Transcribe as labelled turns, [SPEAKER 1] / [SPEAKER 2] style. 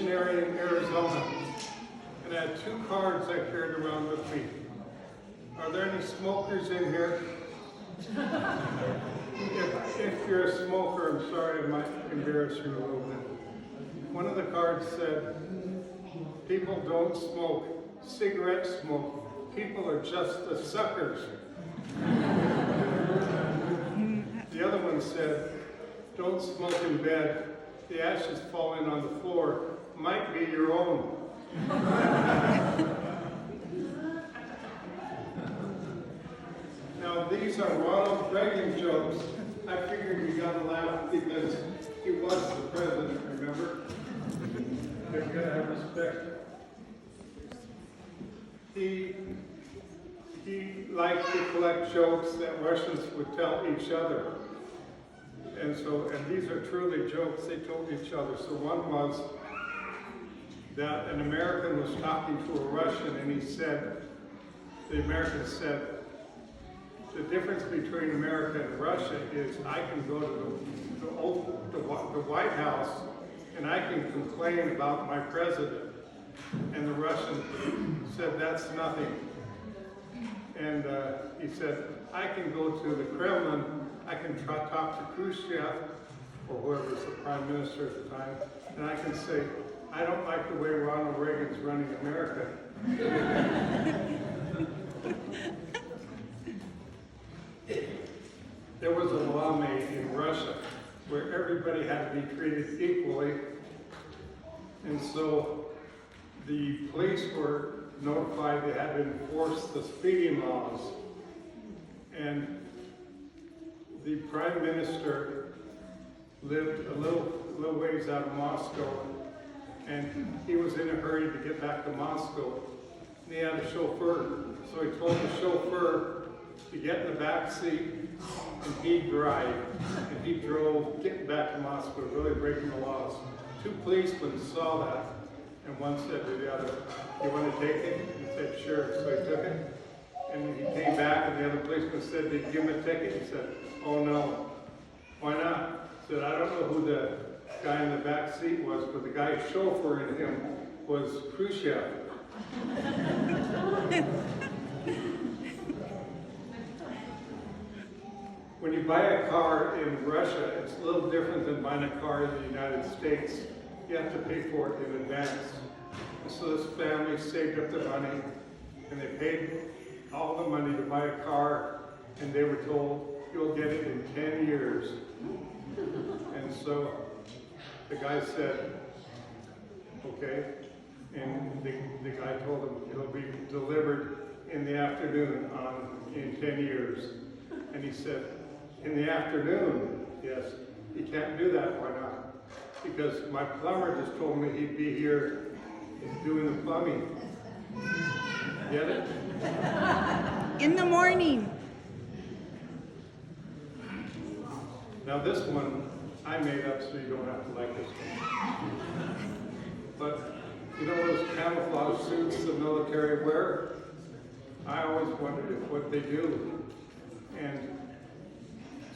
[SPEAKER 1] missionary in Arizona, and I had 2 cards I carried around with me. Are there any smokers in here? If you're a smoker, I'm sorry, I might embarrass you a little bit. One of the cards said, people don't smoke, cigarette smoke. People are just the suckers. The other one said, don't smoke in bed. The ashes falling on the floor might be your own. Now these are Ronald Reagan jokes. I figured you gotta laugh because he was the president, remember? You gotta have respect. He liked to collect jokes that Russians would tell each other. And these are truly jokes they told each other. So one was that an American was talking to a Russian and the American said, the difference between America and Russia is I can go to the White House and I can complain about my president. And the Russian said, that's nothing. And he said, I can go to the Kremlin, I can talk to Khrushchev, or whoever was the prime minister at the time, and I can say, I don't like the way Ronald Reagan's running America. There was a law made in Russia where everybody had to be treated equally, and so the police were notified they had to enforce the speeding laws. And the prime minister lived a little ways out of Moscow, and he was in a hurry to get back to Moscow. And he had a chauffeur, so he told the chauffeur to get in the back seat and he'd drive. And he drove, getting back to Moscow, really breaking the laws. 2 policemen saw that, and one said to the other, you want to take it? He said, sure. So he took it, and he came back, and the other policeman said, did you give him a ticket? He said, oh no. Why not? He said, I don't know who the guy in the back seat was, but the guy chauffeuring him was Khrushchev. When you buy a car in Russia, it's a little different than buying a car in the United States. You have to pay for it in advance. And so this family saved up their money, and they paid all the money to buy a car, and they were told, you'll get it in 10 years. And so the guy said, okay. And the guy told him it'll be delivered in the afternoon in 10 years. And he said, in the afternoon? Yes. You can't do that, why not? Because my plumber just told me he'd be here doing the plumbing. Get it?
[SPEAKER 2] In the morning.
[SPEAKER 1] Now this one I made up so you don't have to like this one. But you know those camouflage suits the military wear? I always wondered what they do. And